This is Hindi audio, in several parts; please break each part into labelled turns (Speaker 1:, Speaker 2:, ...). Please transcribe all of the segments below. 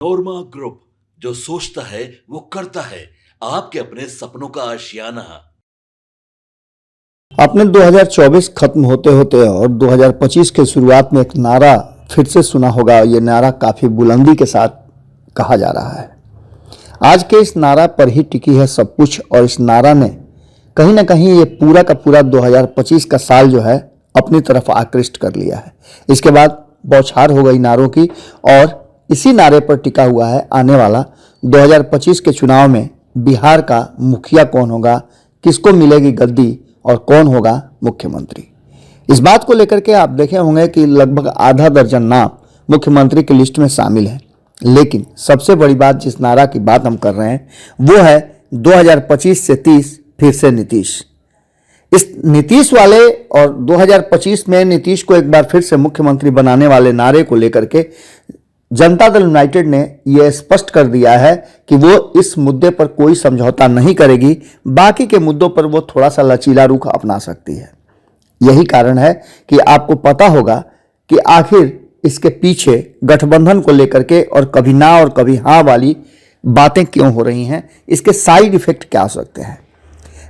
Speaker 1: नोरमा ग्रुप, जो सोचता है वो करता है। आपके अपने सपनों का आशियाना।
Speaker 2: आपने 2024 खत्म होते होते और 2025 के शुरुआत में एक नारा फिर से सुना होगा। ये नारा काफी बुलंदी के साथ कहा जा रहा है। आज के इस नारा पर ही टिकी है सब कुछ, और इस नारा ने कहीं ना कहीं ये पूरा का पूरा 2025 का साल जो है अपनी तरफ आकृष्ट कर लिया है। इसके बाद बौछार हो गई नारों की, और इसी नारे पर टिका हुआ है आने वाला 2025 के चुनाव में बिहार का मुखिया कौन होगा, किसको मिलेगी गद्दी और कौन होगा मुख्यमंत्री। इस बात को लेकर के आप देखे होंगे कि लगभग आधा दर्जन नाम मुख्यमंत्री की लिस्ट में शामिल हैं। लेकिन सबसे बड़ी बात, जिस नारा की बात हम कर रहे हैं, वो है 2025 से 30 फिर से नीतीश। इस नीतीश वाले और 2025 में नीतीश को एक बार फिर से मुख्यमंत्री बनाने वाले नारे को लेकर के जनता दल यूनाइटेड ने यह स्पष्ट कर दिया है कि वो इस मुद्दे पर कोई समझौता नहीं करेगी। बाकी के मुद्दों पर वो थोड़ा सा लचीला रुख अपना सकती है। यही कारण है कि आपको पता होगा कि आखिर इसके पीछे गठबंधन को लेकर के और कभी ना और कभी हाँ वाली बातें क्यों हो रही हैं, इसके साइड इफेक्ट क्या हो सकते हैं।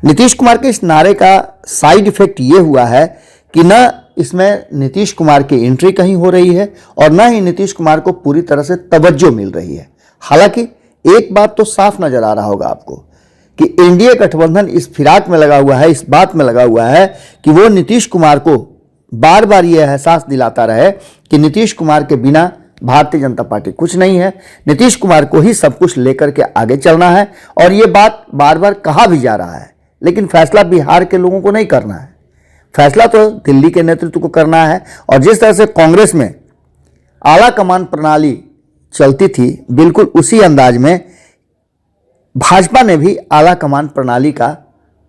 Speaker 2: नीतीश कुमार के इस नारे का साइड इफेक्ट ये हुआ है कि न इसमें नीतीश कुमार की एंट्री कहीं हो रही है और न ही नीतीश कुमार को पूरी तरह से तवज्जो मिल रही है। हालांकि एक बात तो साफ नजर आ रहा होगा आपको कि एनडीए गठबंधन इस फिराक में लगा हुआ है, इस बात में लगा हुआ है कि वो नीतीश कुमार को बार बार यह एहसास दिलाता रहे कि नीतीश कुमार के बिना भारतीय जनता पार्टी कुछ नहीं है, नीतीश कुमार को ही सब कुछ लेकर के आगे चलना है। और ये बात बार बार कहा भी जा रहा है, लेकिन फैसला बिहार के लोगों को नहीं करना है, फैसला तो दिल्ली के नेतृत्व को करना है। और जिस तरह से कांग्रेस में आला कमान प्रणाली चलती थी, बिल्कुल उसी अंदाज में भाजपा ने भी आला कमान प्रणाली का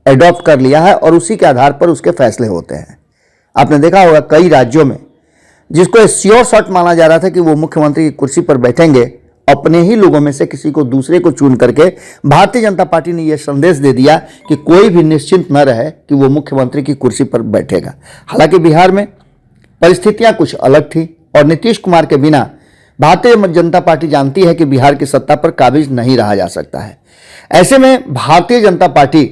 Speaker 2: एडॉप्ट कर लिया है और उसी के आधार पर उसके फैसले होते हैं। आपने देखा होगा कई राज्यों में जिसको श्योर शॉट माना जा रहा था कि वो मुख्यमंत्री की कुर्सी पर बैठेंगे, अपने ही लोगों में से किसी को दूसरे को चुन करके भारतीय जनता पार्टी ने यह संदेश दे दिया कि कोई भी निश्चिंत न रहे कि वो मुख्यमंत्री की कुर्सी पर बैठेगा। हालांकि बिहार में परिस्थितियां कुछ अलग थी और नीतीश कुमार के बिना भारतीय जनता पार्टी जानती है कि बिहार की सत्ता पर काबिज नहीं रहा जा सकता है। ऐसे में भारतीय जनता पार्टी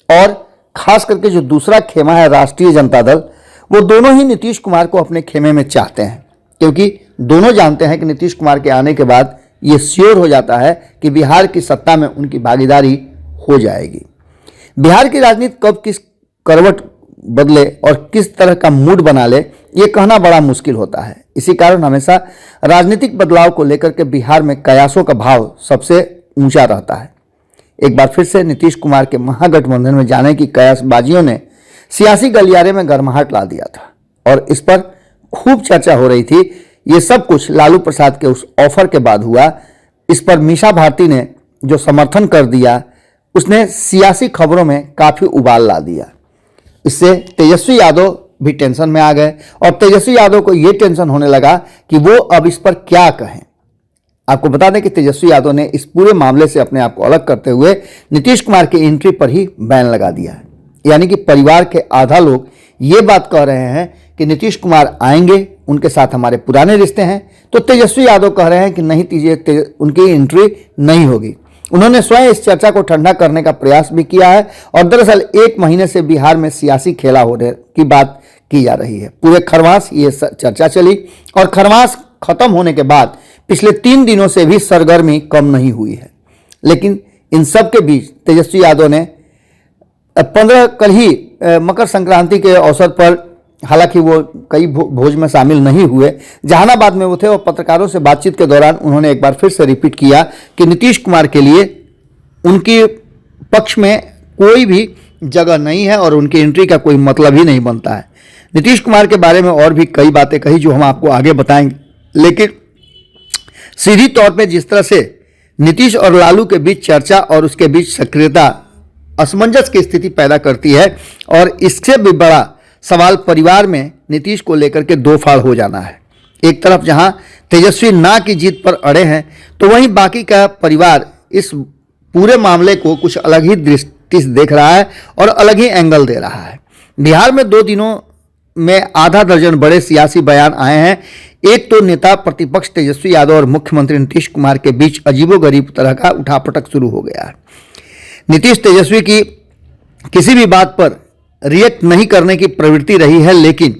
Speaker 2: और खास करके जो दूसरा खेमा है राष्ट्रीय जनता दल, वो दोनों ही नीतीश कुमार को अपने खेमे में चाहते हैं, क्योंकि दोनों जानते हैं कि नीतीश कुमार के आने के बाद ये श्योर हो जाता है कि बिहार की सत्ता में उनकी भागीदारी हो जाएगी। बिहार की राजनीति कब किस करवट बदले और किस तरह का मूड बना ले, ये कहना बड़ा मुश्किल होता है। इसी कारण हमेशा राजनीतिक बदलाव को लेकर के बिहार में कयासों का भाव सबसे ऊंचा रहता है। एक बार फिर से नीतीश कुमार के महागठबंधन में जाने की कयासबाजियों ने सियासी गलियारे में गर्माहट ला दिया था और इस पर खूब चर्चा हो रही थी। ये सब कुछ लालू प्रसाद के उस ऑफर के बाद हुआ। इस पर मीसा भारती ने जो समर्थन कर दिया, उसने सियासी खबरों में काफी उबाल ला दिया। इससे तेजस्वी यादव भी टेंशन में आ गए और तेजस्वी यादव को यह टेंशन होने लगा कि वो अब इस पर क्या कहें। आपको बता दें कि तेजस्वी यादव ने इस पूरे मामले से अपने आप को अलग करते हुए नीतीश कुमार की एंट्री पर ही बैन लगा दिया है। यानी कि परिवार के आधा लोग ये बात कह रहे हैं कि नीतीश कुमार आएंगे, उनके साथ हमारे पुराने रिश्ते हैं, तो तेजस्वी यादव कह रहे हैं कि नहीं, उनकी एंट्री नहीं होगी। उन्होंने स्वयं इस चर्चा को ठंडा करने का प्रयास भी किया है और दरअसल 1 महीने से बिहार में सियासी खेला होने की बात की जा रही है। पूरे खरमास ये चर्चा चली और खरमास खत्म होने के बाद पिछले 3 दिनों से भी सरगर्मी कम नहीं हुई है। लेकिन इन सब के बीच तेजस्वी यादव ने 15 कल ही मकर संक्रांति के अवसर पर, हालांकि वो कई भोज में शामिल नहीं हुए, जहानाबाद में वो थे और पत्रकारों से बातचीत के दौरान उन्होंने एक बार फिर से रिपीट किया कि नीतीश कुमार के लिए उनके पक्ष में कोई भी जगह नहीं है और उनकी एंट्री का कोई मतलब ही नहीं बनता है। नीतीश कुमार के बारे में और भी कई बातें कही जो हम आपको आगे बताएंगे, लेकिन सीधी तौर पर जिस तरह से नीतीश और लालू के बीच चर्चा और उसके बीच सक्रियता असमंजस की स्थिति पैदा करती है और इससे भी बड़ा सवाल परिवार में नीतीश को लेकर के दो फाड़ हो जाना है। एक तरफ जहां तेजस्वी ना की जीत पर अड़े हैं, तो वहीं बाकी का परिवार इस पूरे मामले को कुछ अलग ही दृष्टि से देख रहा है और अलग ही एंगल दे रहा है। बिहार में 2 दिनों में आधा दर्जन बड़े सियासी बयान आए हैं। एक तो नेता प्रतिपक्ष तेजस्वी यादव और मुख्यमंत्री नीतीश कुमार के बीच अजीबोगरीब तरह का उठापटक शुरू हो गया है। नीतीश तेजस्वी की किसी भी बात पर रिएक्ट नहीं करने की प्रवृत्ति रही है, लेकिन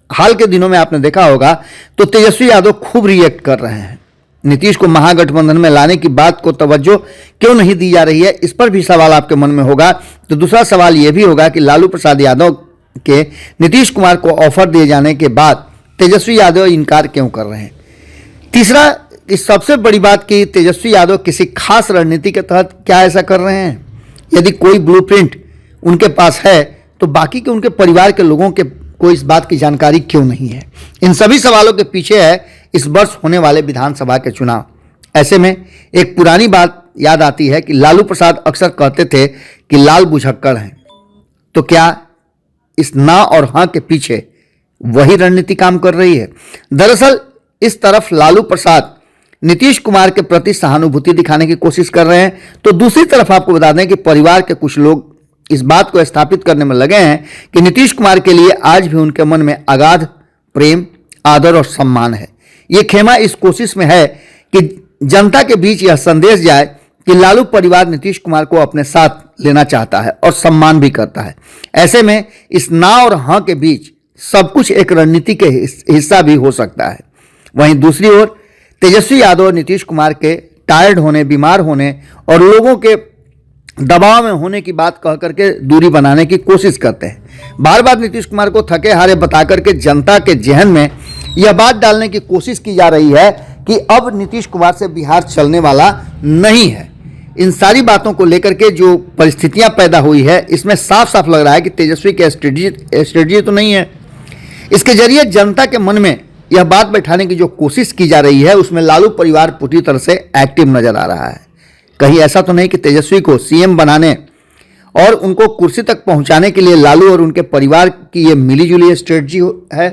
Speaker 2: हाल के दिनों में आपने देखा होगा तो तेजस्वी यादव खूब रिएक्ट कर रहे हैं। नीतीश को महागठबंधन में लाने की बात को तवज्जो क्यों नहीं दी जा रही है, इस पर भी सवाल आपके मन में होगा। तो दूसरा सवाल यह भी होगा कि लालू प्रसाद यादव के नीतीश कुमार को ऑफर दिए जाने के बाद तेजस्वी यादव इनकार क्यों कर रहे हैं। तीसरा, इस सबसे बड़ी बात कि तेजस्वी यादव किसी खास रणनीति के तहत क्या ऐसा कर रहे हैं। यदि कोई ब्लूप्रिंट उनके पास है तो बाकी के उनके परिवार के लोगों के को इस बात की जानकारी क्यों नहीं है। इन सभी सवालों के पीछे है इस वर्ष होने वाले विधानसभा के चुनाव। ऐसे में एक पुरानी बात याद आती है कि लालू प्रसाद अक्सर कहते थे कि लाल बुझक्कड़ हैं। तो क्या इस ना और हाँ के पीछे वही रणनीति काम कर रही है। दरअसल इस तरफ लालू प्रसाद नीतीश कुमार के प्रति सहानुभूति दिखाने की कोशिश कर रहे हैं, तो दूसरी तरफ आपको बता दें कि परिवार के कुछ लोग इस बात को स्थापित करने में लगे हैं कि नीतीश कुमार के लिए आज भी उनके मन में अगाध प्रेम, आदर और सम्मान है। ये खेमा इस कोशिश में है कि जनता के बीच यह संदेश जाए कि लालू परिवार नीतीश कुमार को अपने साथ लेना चाहता है और सम्मान भी करता है। ऐसे में इस ना और हाँ के बीच सब कुछ एक रणनीति के हिस्सा भी हो सकता है। वहीं दूसरी ओर तेजस्वी यादव नीतीश कुमार के टायर्ड होने, बीमार होने और लोगों के दबाव में होने की बात कह करके दूरी बनाने की कोशिश करते हैं। बार बार नीतीश कुमार को थके हारे बता करके जनता के जहन में यह बात डालने की कोशिश की जा रही है कि अब नीतीश कुमार से बिहार चलने वाला नहीं है। इन सारी बातों को लेकर के जो परिस्थितियां पैदा हुई है, इसमें साफ साफ लग रहा है कि तेजस्वी की स्ट्रेटजी तो नहीं है। इसके जरिए जनता के मन में यह बात बैठाने की जो कोशिश की जा रही है, उसमें लालू परिवार पूरी तरह से एक्टिव नजर आ रहा है। कहीं ऐसा तो नहीं कि तेजस्वी को सीएम बनाने और उनको कुर्सी तक पहुंचाने के लिए लालू और उनके परिवार की ये मिलीजुली स्ट्रेटजी है।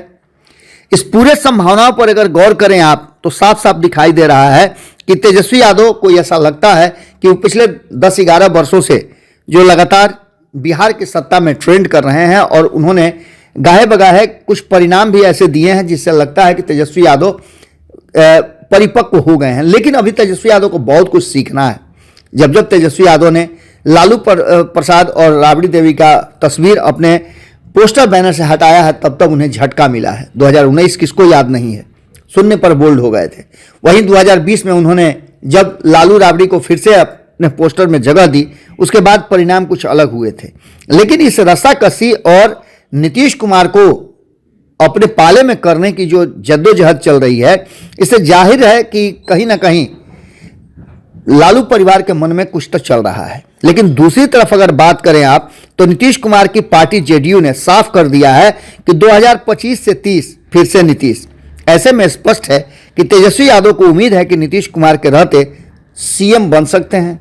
Speaker 2: इस पूरे संभावनाओं पर अगर गौर करें आप तो साफ साफ दिखाई दे रहा है कि तेजस्वी यादव को ऐसा लगता है कि वो पिछले 10-11 वर्षों से जो लगातार बिहार की सत्ता में ट्रेंड कर रहे हैं और उन्होंने गाहे बगाहे कुछ परिणाम भी ऐसे दिए हैं जिससे लगता है कि तेजस्वी यादव परिपक्व हो गए हैं। लेकिन अभी तेजस्वी यादव को बहुत कुछ सीखना है। जब जब तेजस्वी यादव ने लालू प्रसाद और राबड़ी देवी का तस्वीर अपने पोस्टर बैनर से हटाया है, तब तक उन्हें झटका मिला है। 2019 किसको याद नहीं है, सुनने पर बोल्ड हो गए थे। वहीं 2020 में उन्होंने जब लालू राबड़ी को फिर से अपने पोस्टर में जगह दी, उसके बाद परिणाम कुछ अलग हुए थे। लेकिन इस रस्साकसी और नीतीश कुमार को अपने पाले में करने की जो जद्दोजहद चल रही है, इससे जाहिर है कि कहीं ना कहीं लालू परिवार के मन में कुछ तो चल रहा है। लेकिन दूसरी तरफ अगर बात करें आप तो नीतीश कुमार की पार्टी जेडीयू ने साफ कर दिया है कि 2025 से 30 फिर से नीतीश। ऐसे में स्पष्ट है कि तेजस्वी यादव को उम्मीद है कि नीतीश कुमार के रहते सीएम बन सकते हैं।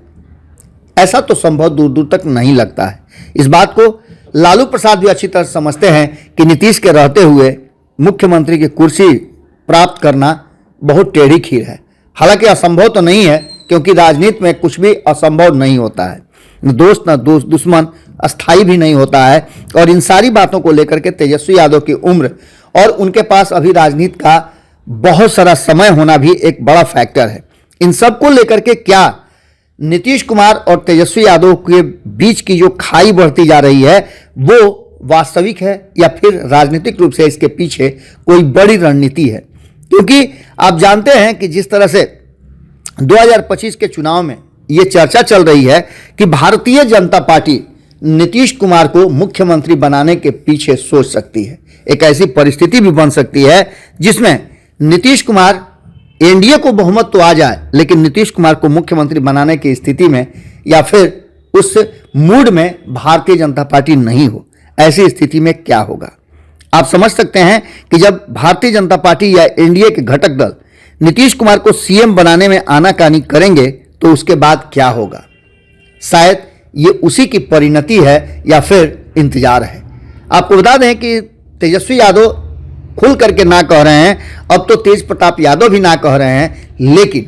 Speaker 2: ऐसा तो संभव दूर दूर तक नहीं लगता है। इस बात को लालू प्रसाद भी अच्छी तरह समझते हैं कि नीतीश के रहते हुए मुख्यमंत्री की कुर्सी प्राप्त करना बहुत टेढ़ी खीर है। हालांकि असंभव तो नहीं है, क्योंकि राजनीति में कुछ भी असंभव नहीं होता है। दोस्त न दोस्त, दुश्मन अस्थाई भी नहीं होता है। और इन सारी बातों को लेकर के तेजस्वी यादव की उम्र और उनके पास अभी राजनीति का बहुत सारा समय होना भी एक बड़ा फैक्टर है। इन सब को लेकर के क्या नीतीश कुमार और तेजस्वी यादव के बीच की जो खाई बढ़ती जा रही है वो वास्तविक है या फिर राजनीतिक रूप से इसके पीछे कोई बड़ी रणनीति है। क्योंकि आप जानते हैं कि जिस तरह से 2025 के चुनाव में ये चर्चा चल रही है कि भारतीय जनता पार्टी नीतीश कुमार को मुख्यमंत्री बनाने के पीछे सोच सकती है। एक ऐसी परिस्थिति भी बन सकती है जिसमें नीतीश कुमार, एनडीए को बहुमत तो आ जाए लेकिन नीतीश कुमार को मुख्यमंत्री बनाने की स्थिति में या फिर उस मूड में भारतीय जनता पार्टी नहीं हो। ऐसी स्थिति में क्या होगा आप समझ सकते हैं कि जब भारतीय जनता पार्टी या एनडीए के घटक दल नीतीश कुमार को सीएम बनाने में आनाकानी करेंगे तो उसके बाद क्या होगा। शायद ये उसी की परिणति है या फिर इंतजार है। आपको बता दें कि तेजस्वी यादव खुल करके ना कह रहे हैं, अब तो तेज प्रताप यादव भी ना कह रहे हैं, लेकिन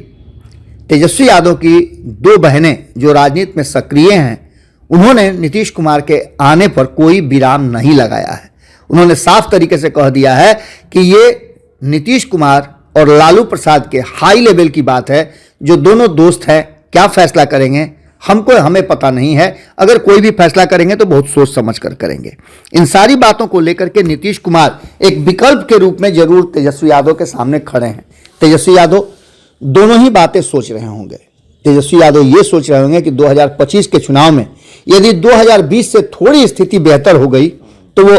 Speaker 2: तेजस्वी यादव की 2 बहनें जो राजनीति में सक्रिय हैं, उन्होंने नीतीश कुमार के आने पर कोई विराम नहीं लगाया है। उन्होंने साफ तरीके से कह दिया है कि ये नीतीश कुमार और लालू प्रसाद के हाई लेवल की बात है, जो दोनों दोस्त हैं, क्या फैसला करेंगे हमें पता नहीं है। अगर कोई भी फैसला करेंगे तो बहुत सोच समझ कर करेंगे। इन सारी बातों को लेकर के नीतीश कुमार एक विकल्प के रूप में जरूर तेजस्वी यादव के सामने खड़े हैं। तेजस्वी यादव दोनों ही बातें सोच रहे होंगे। तेजस्वी यादव ये सोच रहे होंगे कि 2025 के चुनाव में यदि 2020 से थोड़ी स्थिति बेहतर हो गई तो वो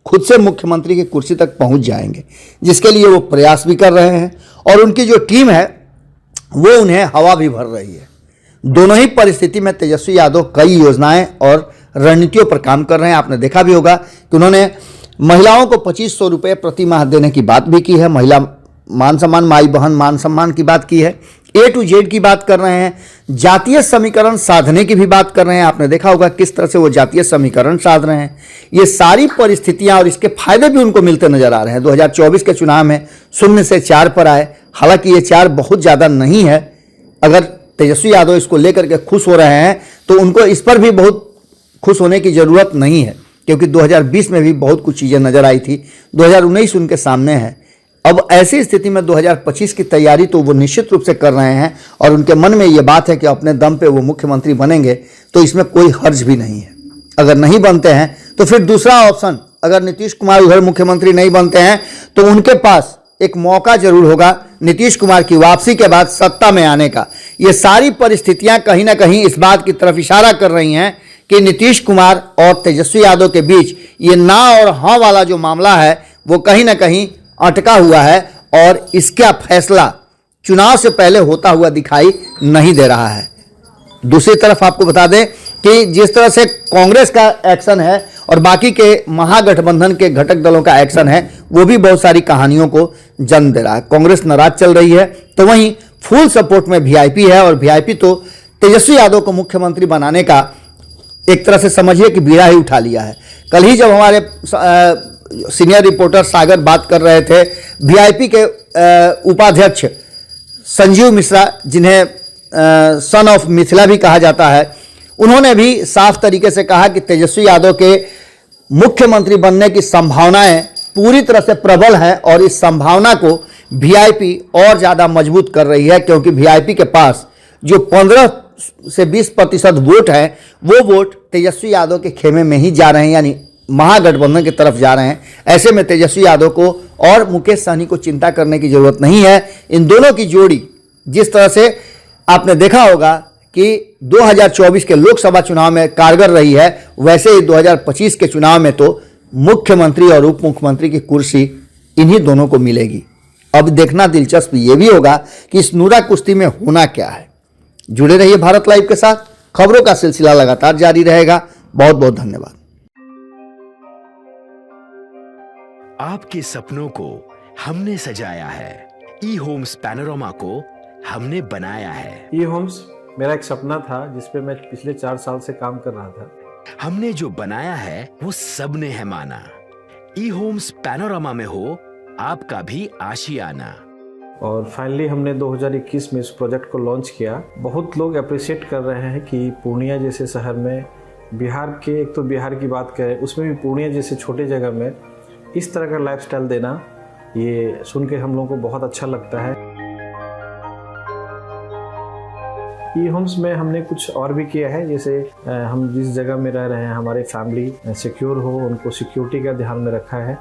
Speaker 2: खुद से मुख्यमंत्री की कुर्सी तक पहुंच जाएंगे, जिसके लिए वो प्रयास भी कर रहे हैं और उनकी जो टीम है वो उन्हें हवा भी भर रही है। दोनों ही परिस्थिति में तेजस्वी यादव कई योजनाएं और रणनीतियों पर काम कर रहे हैं। आपने देखा भी होगा कि उन्होंने महिलाओं को 2500 रुपये प्रति माह देने की बात भी की है, महिला मान सम्मान, माई बहन मान सम्मान की बात की है, A to Z की बात कर रहे हैं, जातीय समीकरण साधने की भी बात कर रहे हैं। आपने देखा होगा किस तरह से वो जातीय समीकरण साध रहे हैं। ये सारी परिस्थितियां और इसके फायदे भी उनको मिलते नजर आ रहे हैं। 2024 के चुनाव में 0 से 4 पर आए, हालांकि ये 4 बहुत ज़्यादा नहीं है। अगर तेजस्वी यादव इसको लेकर के खुश हो रहे हैं तो उनको इस पर भी बहुत खुश होने की ज़रूरत नहीं है, क्योंकि 2020 में भी बहुत कुछ चीज़ें नजर आई थी। 2019 उनके सामने है। अब ऐसी स्थिति में 2025 की तैयारी तो वो निश्चित रूप से कर रहे हैं और उनके मन में ये बात है कि अपने दम पे वो मुख्यमंत्री बनेंगे, तो इसमें कोई हर्ज भी नहीं है। अगर नहीं बनते हैं तो फिर दूसरा ऑप्शन, अगर नीतीश कुमार उधर मुख्यमंत्री नहीं बनते हैं तो उनके पास एक मौका जरूर होगा नीतीश कुमार की वापसी के बाद सत्ता में आने का। ये सारी परिस्थितियां कहीं ना कहीं इस बात की तरफ इशारा कर रही हैं कि नीतीश कुमार और तेजस्वी यादव के बीच ये ना और हाँ वाला जो मामला है वो कहीं ना कहीं अटका हुआ है और इसका फैसला चुनाव से पहले होता हुआ दिखाई नहीं दे रहा है। दूसरी तरफ आपको बता दें कि जिस तरह से कांग्रेस का एक्शन है और बाकी के महागठबंधन के घटक दलों का एक्शन है, वो भी बहुत सारी कहानियों को जन्म दे रहा है। कांग्रेस नाराज चल रही है तो वहीं फुल सपोर्ट में वीआईपी है और वीआईपी तो तेजस्वी यादव को मुख्यमंत्री बनाने का एक तरह से समझिए कि बीड़ा ही उठा लिया है। कल ही जब हमारे सीनियर रिपोर्टर सागर बात कर रहे थे, वीआईपी के उपाध्यक्ष संजीव मिश्रा, जिन्हें सन ऑफ मिथिला भी कहा जाता है, उन्होंने भी साफ तरीके से कहा कि तेजस्वी यादव के मुख्यमंत्री बनने की संभावनाएं पूरी तरह से प्रबल हैं और इस संभावना को वीआईपी और ज़्यादा मजबूत कर रही है, क्योंकि वीआईपी के पास जो 15 से 20% वोट है वो वोट तेजस्वी यादव के खेमे में ही जा रहे हैं, यानी महागठबंधन की तरफ जा रहे हैं। ऐसे में तेजस्वी यादव को और मुकेश सहनी को चिंता करने की जरूरत नहीं है। इन दोनों की जोड़ी जिस तरह से आपने देखा होगा कि 2024 के लोकसभा चुनाव में कारगर रही है, वैसे ही 2025 के चुनाव में तो मुख्यमंत्री और उप मुख्यमंत्री की कुर्सी इन्हीं दोनों को मिलेगी। अब देखना दिलचस्प ये भी होगा कि इस नूरा कुश्ती में होना क्या है। जुड़े रहिए भारत लाइव के साथ, खबरों का सिलसिला लगातार जारी रहेगा। बहुत बहुत धन्यवाद।
Speaker 3: आपके सपनों को हमने सजाया है, ई होम्स पैनोरमा को हमने बनाया है।
Speaker 4: ई होम्स मेरा एक सपना था जिस पे मैं पिछले 4 साल से काम कर रहा था।
Speaker 3: हमने जो बनाया है वो सबने है माना। ई होम्स पैनोरमा में हो आपका भी आशियाना।
Speaker 4: और फाइनली हमने 2021 में इस प्रोजेक्ट को लॉन्च किया। बहुत लोग अप्रिशिएट कर रहे हैं कि पूर्णिया जैसे शहर में, बिहार के, एक तो बिहार की बात करें उसमें भी पूर्णिया जैसे छोटे जगह में इस तरह का लाइफस्टाइल देना, ये सुन के हम लोगों को बहुत अच्छा लगता है। ई होम्स में हमने कुछ और भी किया है, जैसे हम जिस जगह में रह रहे हैं हमारे फैमिली सिक्योर हो, उनको सिक्योरिटी का ध्यान में रखा है।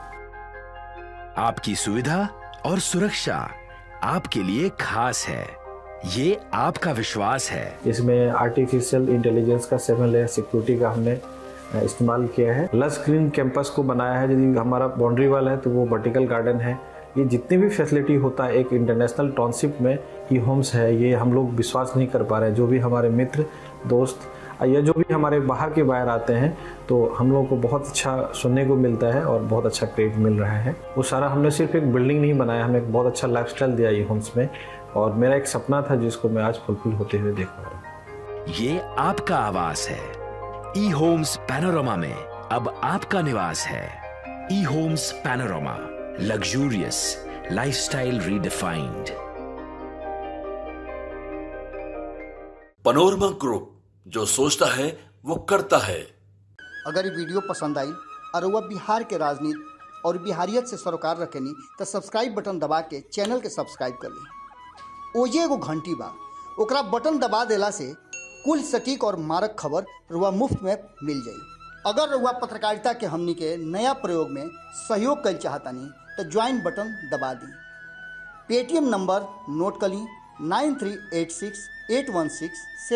Speaker 3: आपकी सुविधा और सुरक्षा आपके लिए खास है, ये आपका विश्वास है।
Speaker 4: इसमें आर्टिफिशियल इंटेलिजेंस का 7 लेयर सिक्योरिटी का हमने इस्तेमाल किया है। लस ग्रीन कैंपस को बनाया है। यदि हमारा बाउंड्री वाल है तो वो वर्टिकल गार्डन है। ये जितनी भी फैसिलिटी होता है एक इंटरनेशनल टाउनशिप में ई होम्स है, ये हम लोग विश्वास नहीं कर पा रहे हैं। जो भी हमारे मित्र दोस्त या जो भी हमारे बाहर के बाहर आते हैं तो हम लोगों को बहुत अच्छा सुनने को मिलता है और बहुत अच्छा क्रेडिट मिल रहा है। वो सारा हमने सिर्फ एक बिल्डिंग नहीं बनाया, हमें एक बहुत अच्छा लाइफस्टाइल दिया ई होम्स में, और मेरा एक सपना था जिसको मैं आज फुलफिल होते हुए देख पा रहा हूँ।
Speaker 3: ये आपका आवास है। ई होम्स पैनोरमा में अब आपका निवास है। E Homes Panorama, luxurious lifestyle redefined.
Speaker 1: Panorama group, जो सोचता है वो करता है।
Speaker 2: अगर ये वीडियो पसंद आई और वह बिहार के राजनीति और बिहारियत से सरोकार रखेनी तो सब्सक्राइब बटन दबा के चैनल के सब्सक्राइब कर ली। ओजे एगो घंटी बा, ओकरा बटन दबा देला से कुल सटीक और मारक खबर रुआ मुफ्त में मिल जाई। अगर रुआ पत्रकारिता के हमनी के नया प्रयोग में सहयोग कर चाहतानी तो ज्वाइन बटन दबा दी। पेटीएम नंबर नोट कर ली 93868167